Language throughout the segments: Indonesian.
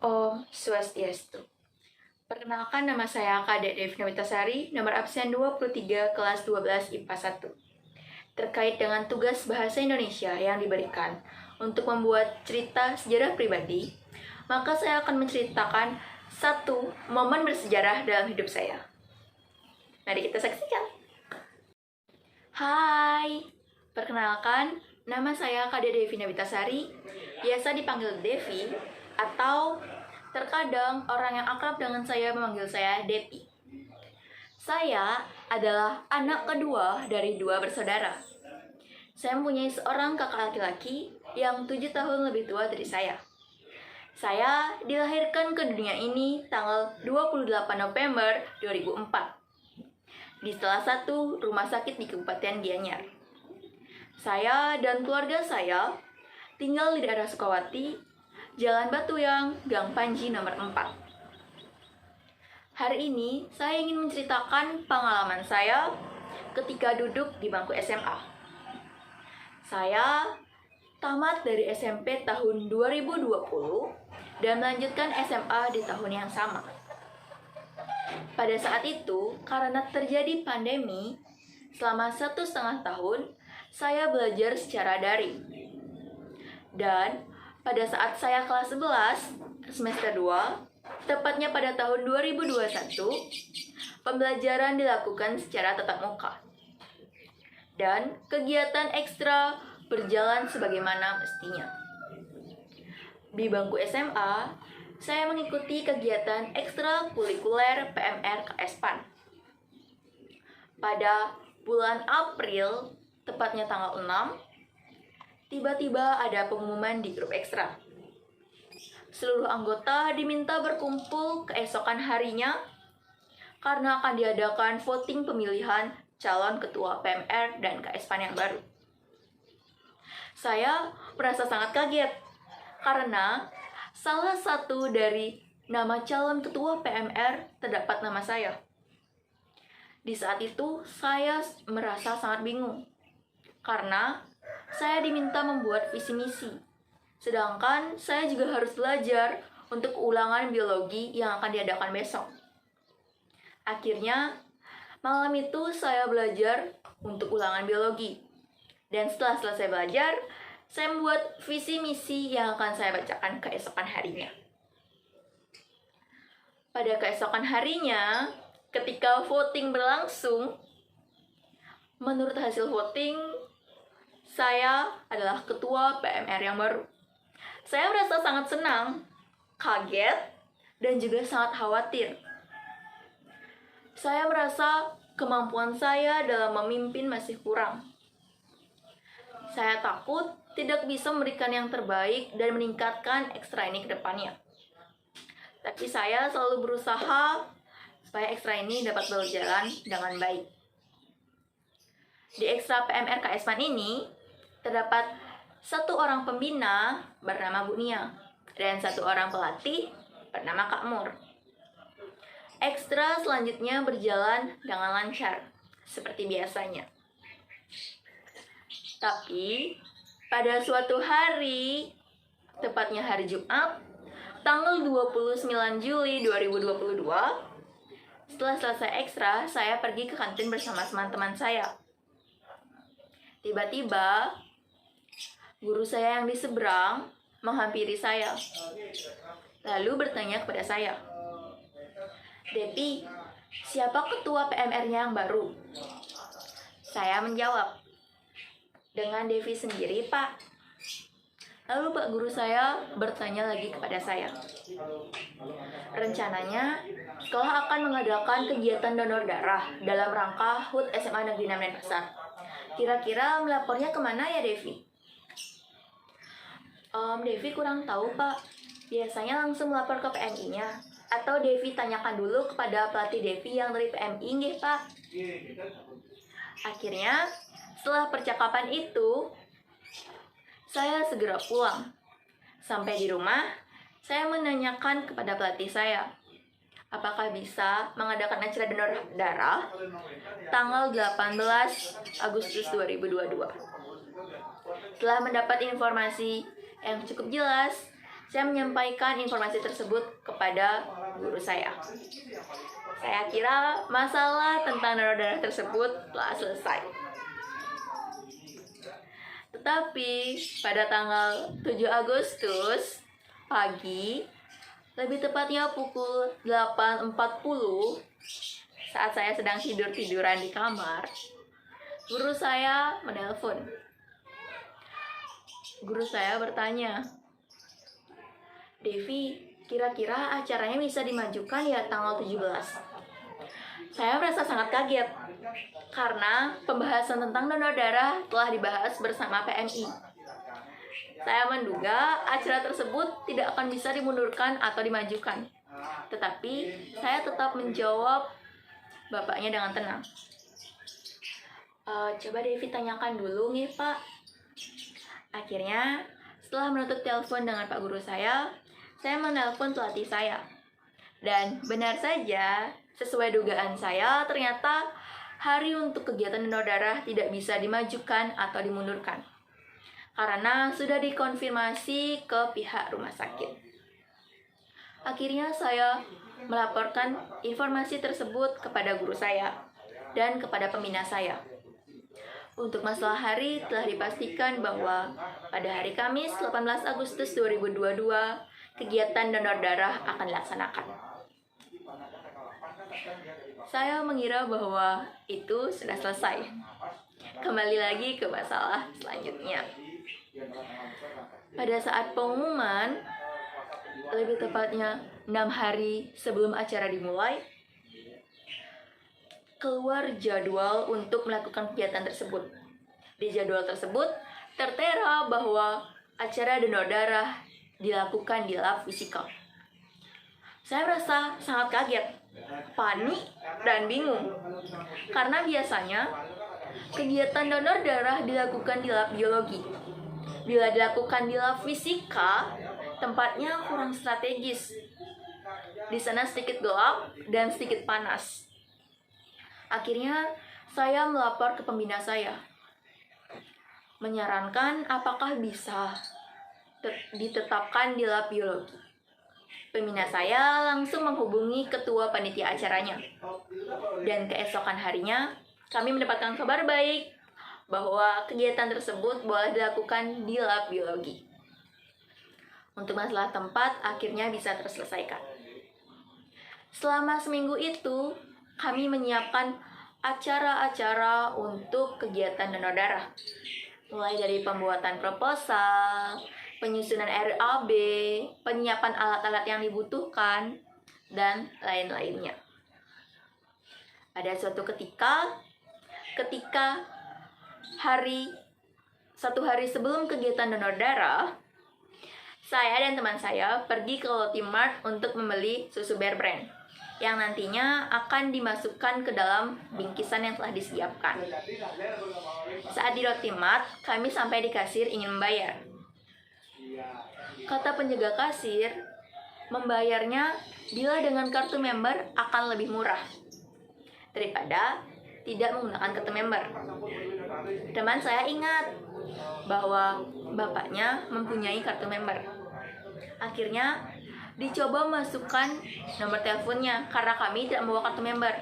Om Swastiastu. Perkenalkan, nama saya Kadek Devi Novitasari, nomor absen 23, kelas 12 IPA 1. Terkait dengan tugas bahasa Indonesia yang diberikan untuk membuat cerita sejarah pribadi, maka saya akan menceritakan satu momen bersejarah dalam hidup saya. Mari kita saksikan. Hai, perkenalkan, nama saya Kadek Devi Novitasari, biasa dipanggil Devi, atau terkadang orang yang akrab dengan saya memanggil saya Depi. Saya adalah anak kedua dari 2 bersaudara. Saya mempunyai seorang kakak laki-laki yang 7 tahun lebih tua dari saya. Saya dilahirkan ke dunia ini tanggal 28 November 2004 di salah satu rumah sakit di Kabupaten Gianyar. Saya dan keluarga saya tinggal di daerah Sukawati, Jalan Batuyang, Gang Panji nomor 4. Hari ini saya ingin menceritakan pengalaman saya ketika duduk di bangku SMA. Saya tamat dari SMP tahun 2020 dan melanjutkan SMA di tahun yang sama. Pada saat itu, karena terjadi pandemi, selama 1,5 tahun, saya belajar secara daring. Dan pada saat saya kelas 11, semester 2, tepatnya pada tahun 2021, pembelajaran dilakukan secara tatap muka. Dan kegiatan ekstra berjalan sebagaimana mestinya. Di bangku SMA, saya mengikuti kegiatan ekstrakurikuler PMR KS-PAN. Pada bulan April, tepatnya tanggal 6, tiba-tiba ada pengumuman di grup ekstra. Seluruh anggota diminta berkumpul keesokan harinya karena akan diadakan voting pemilihan calon ketua PMR dan KS-PAN yang baru. Saya merasa sangat kaget karena salah satu dari nama calon ketua PMR terdapat nama saya. Di saat itu saya merasa sangat bingung karena saya diminta membuat visi misi, sedangkan saya juga harus belajar untuk ulangan biologi yang akan diadakan besok. Akhirnya, malam itu saya belajar untuk ulangan biologi. Dan setelah selesai belajar, saya membuat visi misi yang akan saya bacakan keesokan harinya. Pada keesokan harinya, ketika voting berlangsung, menurut hasil voting, saya adalah ketua PMR yang baru. Saya merasa sangat senang, kaget, dan juga sangat khawatir. Saya merasa kemampuan saya dalam memimpin masih kurang. Saya takut tidak bisa memberikan yang terbaik dan meningkatkan ekstra ini ke depannya. Tapi saya selalu berusaha supaya ekstra ini dapat berjalan dengan baik. Di ekstra PMR KS-PAN ini, terdapat 1 orang pembina bernama Bu Nia dan 1 orang pelatih bernama Kak Mur. Ekstra selanjutnya berjalan dengan lancar, seperti biasanya. Tapi, pada suatu hari, tepatnya hari Jumat, tanggal 29 Juli 2022, setelah selesai ekstra, saya pergi ke kantin bersama teman-teman saya. Tiba-tiba, guru saya yang di seberang menghampiri saya, lalu bertanya kepada saya, "Depi, siapa ketua PMR-nya yang baru?" Saya menjawab, "Dengan Devi sendiri, Pak." Lalu Pak Guru saya bertanya lagi kepada saya, "Rencananya, sekolah akan mengadakan kegiatan donor darah dalam rangka HUT SMA Negeri 6 Denpasar. Kira-kira melapornya kemana ya, Devi?" Devi kurang tahu, Pak. Biasanya langsung melapor ke PMI-nya. Atau Devi tanyakan dulu kepada pelatih Devi yang dari PMI, nggih, Pak. Akhirnya, setelah percakapan itu, saya segera pulang. Sampai di rumah, saya menanyakan kepada pelatih saya, apakah bisa mengadakan acara donor darah tanggal 18 Agustus 2022. Setelah mendapat informasi yang cukup jelas, saya menyampaikan informasi tersebut kepada guru saya. Saya kira masalah tentang donor darah tersebut telah selesai. Tetapi pada tanggal 7 Agustus pagi, lebih tepatnya pukul 8.40, saat saya sedang tidur-tiduran di kamar, guru saya menelpon. Guru saya bertanya, "Devi, kira-kira acaranya bisa dimajukan ya tanggal 17?" Saya merasa sangat kaget karena pembahasan tentang donor darah telah dibahas bersama PMI. Saya menduga acara tersebut tidak akan bisa dimundurkan atau dimajukan. Tetapi saya tetap menjawab bapaknya dengan tenang. Coba Devi tanyakan dulu nih Pak. Akhirnya setelah menutup telepon dengan Pak Guru saya menelpon pelatih saya. Dan benar saja, sesuai dugaan saya, ternyata hari untuk kegiatan donor darah tidak bisa dimajukan atau dimundurkan karena sudah dikonfirmasi ke pihak rumah sakit. Akhirnya saya melaporkan informasi tersebut kepada guru saya dan kepada pembina saya. Untuk masalah hari telah dipastikan bahwa pada hari Kamis 18 Agustus 2022 kegiatan donor darah akan dilaksanakan. Saya mengira bahwa itu sudah selesai. Kembali lagi ke masalah selanjutnya. Pada saat pengumuman, lebih tepatnya 6 hari sebelum acara dimulai, keluar jadwal untuk melakukan kegiatan tersebut. Di jadwal tersebut tertera bahwa acara donor darah dilakukan di lab fisika. Saya merasa sangat kaget, panik, dan bingung. Karena biasanya kegiatan donor darah dilakukan di lab biologi. Bila dilakukan di lab fisika, tempatnya kurang strategis. Di sana sedikit gelap dan sedikit panas. Akhirnya saya melapor ke pembina saya, menyarankan apakah bisa ditetapkan di lab biologi. Pembina saya langsung menghubungi ketua panitia acaranya. Dan keesokan harinya, kami mendapatkan kabar baik bahwa kegiatan tersebut boleh dilakukan di lab biologi. Untuk masalah tempat, akhirnya bisa terselesaikan. Selama seminggu itu, kami menyiapkan acara-acara untuk kegiatan donor darah. Mulai dari pembuatan proposal, penyusunan RAB, penyiapan alat-alat yang dibutuhkan, dan lain-lainnya. Pada suatu ketika satu hari sebelum kegiatan donor darah, saya dan teman saya pergi ke Lotimart untuk membeli susu Bear Brand yang nantinya akan dimasukkan ke dalam bingkisan yang telah disiapkan. Saat di Lotimart, kami sampai di kasir ingin membayar. Kata penjaga kasir, membayarnya bila dengan kartu member akan lebih murah daripada tidak menggunakan kartu member. Teman saya ingat bahwa bapaknya mempunyai kartu member. Akhirnya dicoba masukkan nomor teleponnya karena kami tidak membawa kartu member.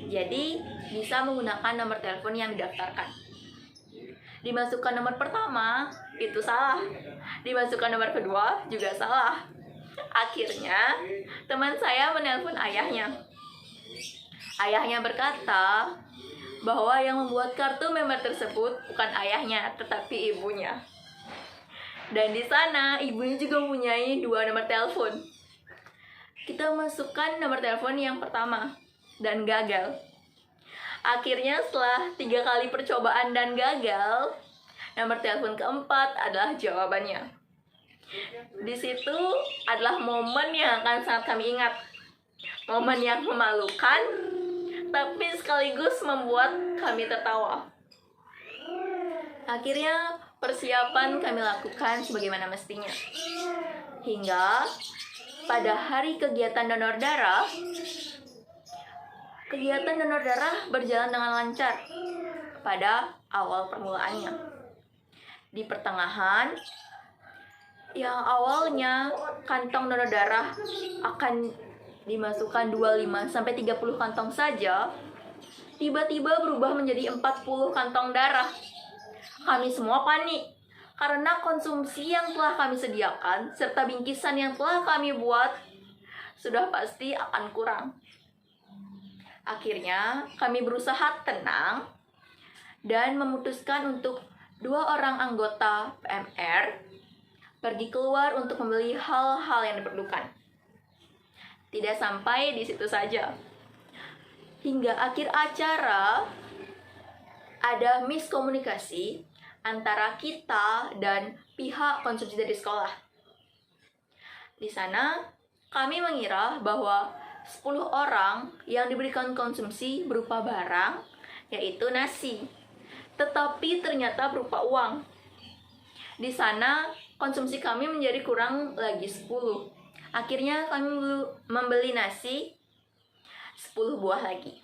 Jadi bisa menggunakan nomor telepon yang didaftarkan. Dimasukkan nomor pertama itu salah. Dimasukkan nomor kedua juga salah. Akhirnya teman saya menelpon ayahnya. Ayahnya berkata bahwa yang membuat kartu member tersebut bukan ayahnya, tetapi ibunya. Dan di sana ibunya juga mempunyai 2 nomor telepon. Kita masukkan nomor telepon yang pertama dan gagal. Akhirnya setelah 3 kali percobaan dan gagal, nomor telepon keempat adalah jawabannya. Di situ adalah momen yang akan sangat kami ingat. Momen yang memalukan, tapi sekaligus membuat kami tertawa. Akhirnya persiapan kami lakukan sebagaimana mestinya. Hingga pada hari kegiatan donor darah, kegiatan donor darah berjalan dengan lancar pada awal permulaannya. Di pertengahan, yang awalnya kantong donor darah akan dimasukkan 25 sampai 30 kantong saja, tiba-tiba berubah menjadi 40 kantong darah. Kami semua panik karena konsumsi yang telah kami sediakan serta bingkisan yang telah kami buat sudah pasti akan kurang. Akhirnya kami berusaha tenang dan memutuskan untuk 2 orang anggota PMR pergi keluar untuk membeli hal-hal yang diperlukan. Tidak sampai di situ saja. Hingga akhir acara ada miskomunikasi antara kita dan pihak konsumsi dari sekolah. Di sana kami mengira bahwa 10 orang yang diberikan konsumsi berupa barang, yaitu nasi. Tetapi ternyata berupa uang. Di sana konsumsi kami menjadi kurang lagi 10. Akhirnya kami membeli nasi 10 buah lagi.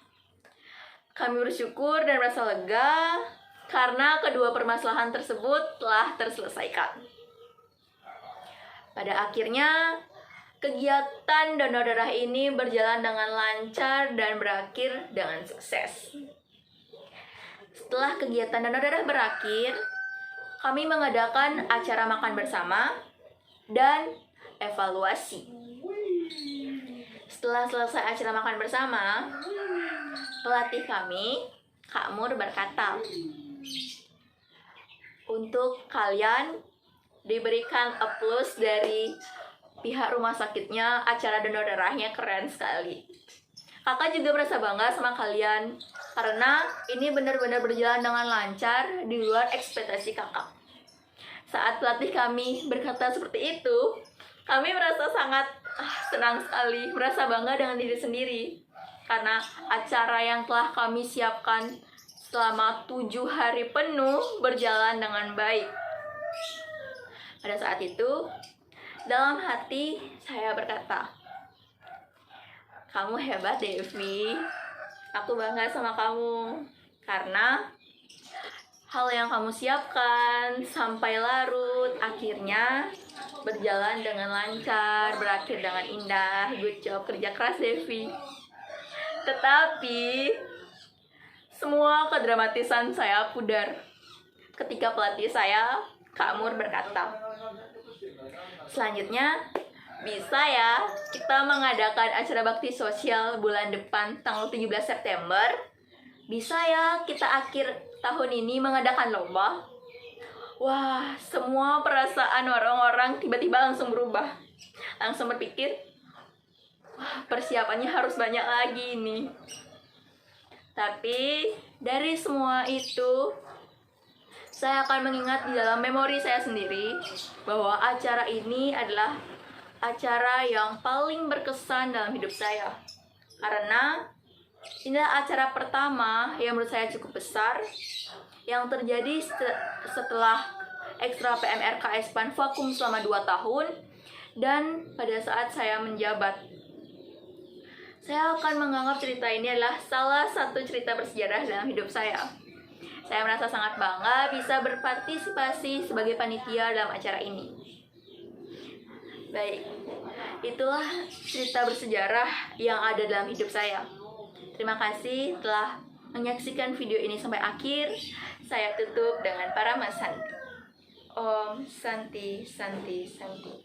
Kami bersyukur dan merasa lega karena kedua permasalahan tersebut telah terselesaikan. Pada akhirnya kegiatan donor darah ini berjalan dengan lancar dan berakhir dengan sukses. Setelah kegiatan donor darah berakhir, kami mengadakan acara makan bersama dan evaluasi. Setelah selesai acara makan bersama, pelatih kami, Kak Mur, berkata, "Untuk kalian diberikan aplaus dari pihak rumah sakitnya, acara donor darahnya keren sekali. Kakak juga merasa bangga sama kalian karena ini benar-benar berjalan dengan lancar di luar ekspektasi kakak." Saat pelatih kami berkata seperti itu, kami merasa sangat senang sekali, merasa bangga dengan diri sendiri karena acara yang telah kami siapkan selama 7 hari penuh berjalan dengan baik. Pada saat itu, dalam hati saya berkata, "Kamu hebat, Devi. Aku bangga sama kamu karena hal yang kamu siapkan sampai larut akhirnya berjalan dengan lancar, berakhir dengan indah. Good job, kerja keras, Devi." Tetapi semua kedramatisan saya pudar ketika pelatih saya, Kak Mur, berkata, "Selanjutnya, bisa ya kita mengadakan acara bakti sosial bulan depan tanggal 17 September? Bisa ya kita akhir tahun ini mengadakan lomba?" Wah, semua perasaan orang-orang tiba-tiba langsung berubah. Langsung berpikir, wah, persiapannya harus banyak lagi nih. Tapi dari semua itu, saya akan mengingat di dalam memori saya sendiri bahwa acara ini adalah acara yang paling berkesan dalam hidup saya. Karena ini adalah acara pertama yang menurut saya cukup besar yang terjadi setelah ekstra PMR KS-PAN vakum selama 2 tahun dan pada saat saya menjabat. Saya akan menganggap cerita ini adalah salah satu cerita bersejarah dalam hidup saya. Saya merasa sangat bangga bisa berpartisipasi sebagai panitia dalam acara ini. Baik, itulah cerita bersejarah yang ada dalam hidup saya. Terima kasih telah menyaksikan video ini sampai akhir. Saya tutup dengan Parama Santi. Om Santi Santi Santi.